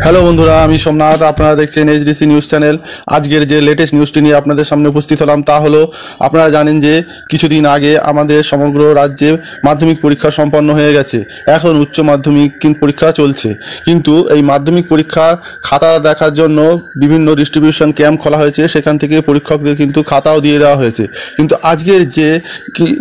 Hello বন্ধুরা, আমি সোমনাথ। আপনারা দেখছেন এইচডিসি নিউজ চ্যানেল। আজকের যে লেটেস্ট নিউজটি নিয়ে আপনাদের সামনে উপস্থিত হলাম তা হলো, আপনারা জানেন যে কিছুদিন আগে আমাদের সমগ্র রাজ্যে মাধ্যমিক পরীক্ষা সম্পন্ন হয়ে গেছে। এখন উচ্চ মাধ্যমিক পরীক্ষা চলছে, কিন্তু এই মাধ্যমিক পরীক্ষা খাতা দেখার জন্য বিভিন্ন ডিস্ট্রিবিউশন ক্যাম্প খোলা হয়েছে। সেখান থেকে পরীক্ষকদের কিন্তু খাতাও দিয়ে দেওয়া হয়েছে। কিন্তু আজকের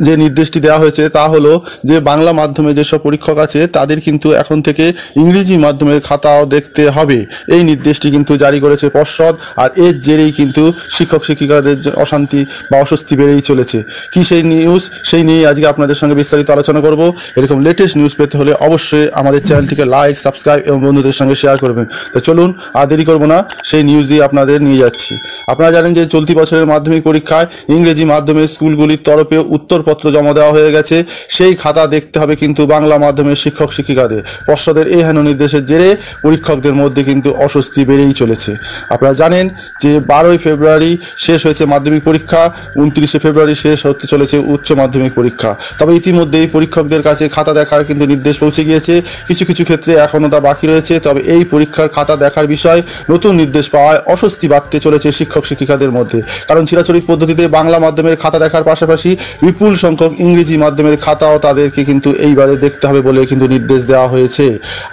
যে নির্দেশটি দেওয়া হয়েছে তা হলো যে বাংলা মাধ্যমে যেসব পরীক্ষক আছে তাদের কিন্তু এখন থেকে ইংরেজি মাধ্যমের খাতাও দেখতে হবে। এই নির্দেশটি কিন্তু জারি করেছে পর্ষদ। আর এর জেরেই কিন্তু শিক্ষক শিক্ষিকাদের অশান্তি বা অস্বস্তি বেড়েই চলেছে। কি সেই নিউজ, সেই নিয়ে আজকে আপনাদের সঙ্গে বিস্তারিত আলোচনা করব। এরকম লেটেস্ট নিউজ পেতে হলে অবশ্যই আমাদের চ্যানেলটিকে লাইক, সাবস্ক্রাইব এবং বন্ধুদের সঙ্গে শেয়ার করবেন। তো চলুন আর দেরি করবো না, সেই নিউজই আপনাদের নিয়ে যাচ্ছি। আপনারা জানেন যে চলতি বছরের মাধ্যমিক পরীক্ষায় ইংরেজি মাধ্যমের স্কুলগুলির তরফে উত্তরপত্র জমা দেওয়া হয়ে গেছে। সেই খাতা দেখতে হবে কিন্তু বাংলা মাধ্যমের শিক্ষক শিক্ষিকাদের। পর্ষদের এই হেন নির্দেশের জেরে পরীক্ষকদের মধ্যে কিন্তু অস্বস্তি বেড়েই চলেছে। আপনারা জানেন যে 12ই ফেব্রুয়ারি শেষ হয়েছে মাধ্যমিক পরীক্ষা, 29শে ফেব্রুয়ারি শেষ হতে চলেছে উচ্চ মাধ্যমিক পরীক্ষা। তবে ইতিমধ্যেই পরীক্ষকদের কাছে খাতা দেখার কিন্তু নির্দেশ পৌঁছে গিয়েছে। কিছু কিছু ক্ষেত্রে এখনও তা বাকি রয়েছে। তবে এই পরীক্ষার খাতা দেখার বিষয়ে নতুন নির্দেশ পাওয়ায় অস্বস্তি বাড়তে চলেছে শিক্ষক শিক্ষিকাদের মধ্যে। কারণ চিরাচরিত পদ্ধতিতে বাংলা মাধ্যমের খাতা দেখার পাশাপাশি বিপুল সংখ্যক ইংরেজি মাধ্যমের খাতাও তাদেরকে কিন্তু এইবারে দেখতে হবে বলে কিন্তু নির্দেশ দেওয়া হয়েছে।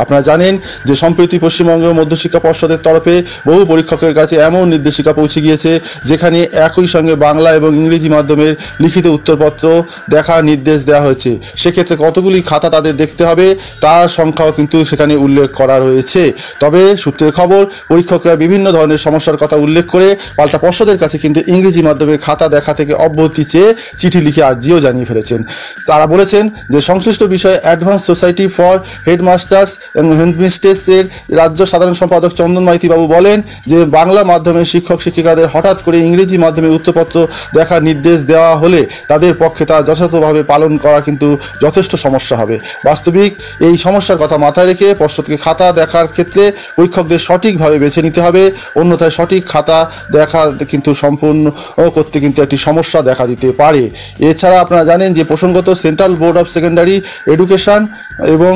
আপনারা জানেন যে সম্প্রতি পশ্চিমবঙ্গ মধ্যশিক্ষা পর্ষদের তরফে বহু পরীক্ষকের কাছে এমন নির্দেশিকা পৌঁছে গিয়েছে যেখানে একই সঙ্গে বাংলা এবং ইংরেজি মাধ্যমের লিখিত উত্তরপত্র দেখার নির্দেশ দেওয়া হয়েছে। সেক্ষেত্রে কতগুলি খাতা তাদের দেখতে হবে তার সংখ্যাও কিন্তু সেখানে উল্লেখ করা রয়েছে। তবে সূত্রের খবর, পরীক্ষকরা বিভিন্ন ধরনের সমস্যার কথা উল্লেখ করে পাল্টা পর্ষদের কাছে কিন্তু ইংরেজি মাধ্যমের খাতা দেখা থেকে অব্যাহতি চেয়ে চিঠি লিখে আর্জিও জানিয়ে ফেলেছেন। তারা বলেছেন যে সংশ্লিষ্ট বিষয়ে অ্যাডভান্স সোসাইটি ফর হেডমাস্টার্স এবং হেডমিস্ট্রেসের রাজ্য সাধারণ সম্পাদক চন্দন মাইতি বাবু বলেন যে বাংলা মাধ্যমের শিক্ষক শিক্ষিকাদের হঠাৎ করে ইংরেজি মাধ্যমে উত্তরপত্র দেখার নির্দেশ দেওয়া হলে তাদের পক্ষে তা যথাযথভাবে পালন করা কিন্তু যথেষ্ট সমস্যা হবে। বাস্তবিক এই সমস্যার কথা মাথায় রেখে পর্ষদকে খাতা দেখার ক্ষেত্রে পরীক্ষকদের সঠিকভাবে বেছে নিতে হবে। অন্যথায় সঠিক খাতা দেখা কিন্তু সম্পূর্ণ করতে কিন্তু একটি সমস্যা দেখা দিতে পারে। এছাড়া আপনারা জানেন যে প্রসঙ্গত central board of secondary education এবং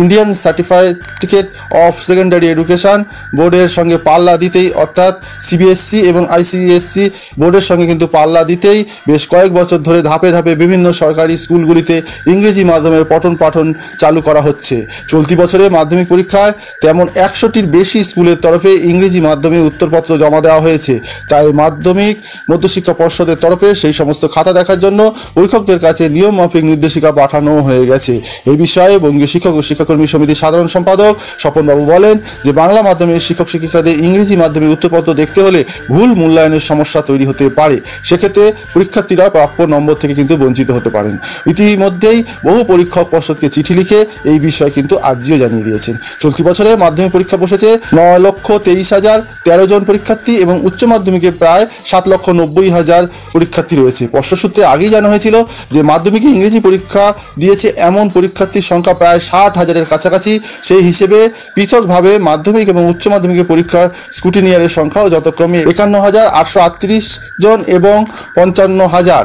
Indian certificate of secondary education বোর্ডের সঙ্গে পাল্লা দিতেই, অর্থাৎ সিবিএসসি এবং আইসিএসসি বোর্ডের সঙ্গে কিন্তু পাল্লা দিতেই বেশ কয়েক বছর ধরে ধাপে ধাপে বিভিন্ন সরকারি স্কুলগুলিতে ইংরেজি মাধ্যমের পঠন পাঠন চালু করা হচ্ছে। চলতি বছরে মাধ্যমিক পরীক্ষায় তেমন 100টির বেশি স্কুলের তরফে ইংরেজি মাধ্যমে উত্তরপত্র জমা দেওয়া হয়েছে। তাই মাধ্যমিক মধ্যশিক্ষা পর্ষদের তরফে সেই সমস্ত খাতা দেখার জন্য পরীক্ষকদের কাছে নিয়ম মাফিক নির্দেশিকা পাঠানো হয়ে গেছে। এই বিষয়ে বঙ্গীয় শিক্ষক ও শিক্ষাকর্মী সমিতির সাধারণ সম্পাদক স্বপনবাবু বলেন যে বাংলা মাধ্যমের শিক্ষক শিক্ষিকাদের ইংরেজি মাধ্যমে উত্তরপত্র দেখতে হলে ভুল মূল্যায়নের সমস্যা তৈরি হতে পারে। সেক্ষেত্রে পরীক্ষার্থীরা প্রাপ্য নম্বর থেকে কিন্তু বঞ্চিত হতে পারেন। ইতিমধ্যেই বহু পরীক্ষক পর্ষদকে চিঠি লিখে এই বিষয়ে কিন্তু আর্জিও জানিয়ে দিয়েছেন। চলতি বছরে মাধ্যমিক পরীক্ষা বসেছে 9,23,013 জন পরীক্ষার্থী এবং উচ্চ মাধ্যমিকে প্রায় 7,90,000 পরীক্ষার্থী রয়েছে। পর্ষদ সূত্রে আগেই জানা হয়েছিল যে মাধ্যমিকে ইংরেজি পরীক্ষা দিয়েছে এমন পরীক্ষার্থীর সংখ্যা প্রায় 60,000-এর কাছাকাছি। সেই হিসেবে পৃথকভাবে মাধ্যমিক এবং উচ্চ মাধ্যমিকের পরীক্ষার স্কুটিনিয়ারের সংখ্যাও যথাক্রমে 51,838 জন এবং 55,000।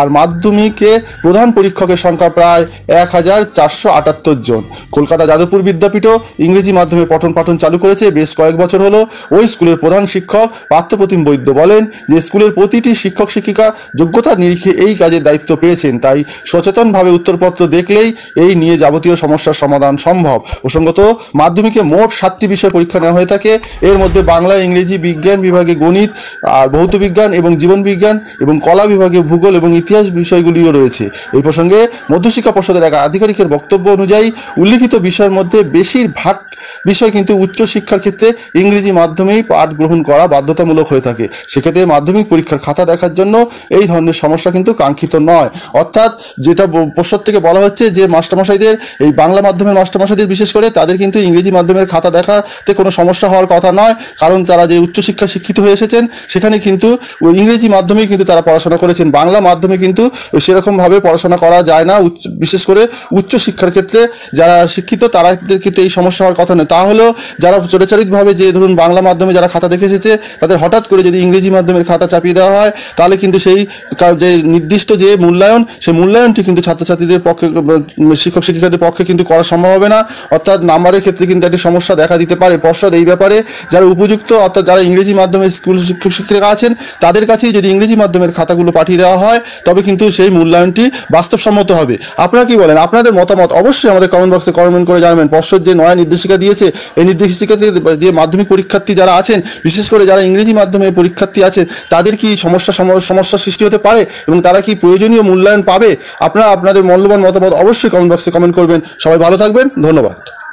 আর মাধ্যমিকে প্রধান পরীক্ষকের সংখ্যা প্রায় 1,478 জন। কলকাতা যাদবপুর বিদ্যাপীঠও ইংরেজি মাধ্যমে পঠন পাঠন চালু করেছে বেশ কয়েক বছর হলো। ওই স্কুলের প্রধান শিক্ষক পার্থপ্রতিম বৈদ্য বলেন যে স্কুলের প্রতিটি শিক্ষক শিক্ষিকা যোগ্যতার নিরিখে এই কাজের দায়িত্ব পেয়েছেন। তাই সচেতনভাবে উত্তরপত্র দেখলেই এই নিয়ে যাবতীয় সমস্যার সমাধান সম্ভব। প্রসঙ্গত মাধ্যমিকে মোট 7টি বিষয় পরীক্ষা নেওয়া হয়ে থাকে। এর মধ্যে বাংলা, ইংরেজি, বিজ্ঞান বিভাগে গণিত আর ভৌত বিজ্ঞান এবং জীবন বিজ্ঞান এবং কলা বিভাগে ভূগোল এবং ইতিহাস বিষয়গুলিও রয়েছে। এই প্রসঙ্গে মধ্যশিক্ষা পর্ষদের এক আধিকারিকের বক্তব্য অনুযায়ী উল্লিখিত বিষয়ের মধ্যে বেশিরভাগ বিষয় কিন্তু উচ্চশিক্ষার ক্ষেত্রে ইংরেজি মাধ্যমেই পাঠ গ্রহণ করা বাধ্যতামূলক হয়ে থাকে। সেক্ষেত্রে মাধ্যমিক পরীক্ষার খাতা দেখার জন্য এই ধরনের সমস্যা কিন্তু কাঙ্ক্ষিত নয়। অর্থাৎ যেটা পর্ষদ থেকে বলা হচ্ছে যে মাস্টারমশাইদের, এই বাংলা মাধ্যমের মাস্টারমশাইদের বিশেষ করে তাদের কিন্তু ইংরেজি মাধ্যমের খাতা দেখাতে কোনো সমস্যা হওয়ার কথা নয়। কারণ তারা যে উচ্চশিক্ষা শিক্ষিত হয়ে এসেছেন সেখানে কিন্তু ওই ইংরেজি মাধ্যমেই কিন্তু তারা পড়াশোনা করেছেন। বাংলা মাধ্যমে কিন্তু সেরকমভাবে পড়াশোনা করা যায় না। বিশেষ করে উচ্চশিক্ষার ক্ষেত্রে যারা শিক্ষিত তারা কিন্তু এই সমস্যা হওয়ার কথা নয়। তা হলো যারা চোরাচারিতভাবে যে ধরুন বাংলা মাধ্যমে যারা খাতা দেখে এসেছে তাদের হঠাৎ করে যদি ইংরেজি মাধ্যমের খাতা চাপিয়ে দেওয়া হয় তাহলে কিন্তু সেই যে নির্দিষ্ট যে মূল্যায়ন সেই মূল্যায়নটি কিন্তু ছাত্রছাত্রীদের পক্ষে শিক্ষক শিক্ষিকাদের পক্ষে কিন্তু করা সম্ভব হবে না, অর্থাৎ নাম্বারের ক্ষেত্রে কিন্তু একটি সমস্যা দেখা দিতে পারে। পর্ষদ এই ব্যাপারে যারা উপযুক্ত অর্থাৎ যারা ইংরেজি মাধ্যমের স্কুল শিক্ষক শিক্ষিকা আছেন তাদের কাছেই যদি ইংরেজি মাধ্যমের খাতাগুলো পাঠিয়ে দেওয়া হয় তবে কিন্তু সেই মূল্যায়নটি বাস্তবসম্মত হবে। আপনারা কি বলেন? আপনাদের মতামত অবশ্যই আমাদের কমেন্ট বক্সে কমেন্ট করে জানাবেন। পর্ষদ যে নয়া নির্দেশিকা দিয়েছে এই নির্দেশিকাতে যে মাধ্যমিক পরীক্ষার্থী যারা আছেন বিশেষ করে যারা ইংরেজি মাধ্যমে পরীক্ষার্থী আছেন তাদের কি সমস্যার সৃষ্টি হতে পারে এবং তারা কি প্রয়োজনীয় মূল্যায়ন পাবে? আপনারা আপনাদের মূল্যবান মতামত অবশ্যই কমেন্ট বক্সে কমেন্ট করবেন। সবাই ভালো থাকবেন, ধন্যবাদ।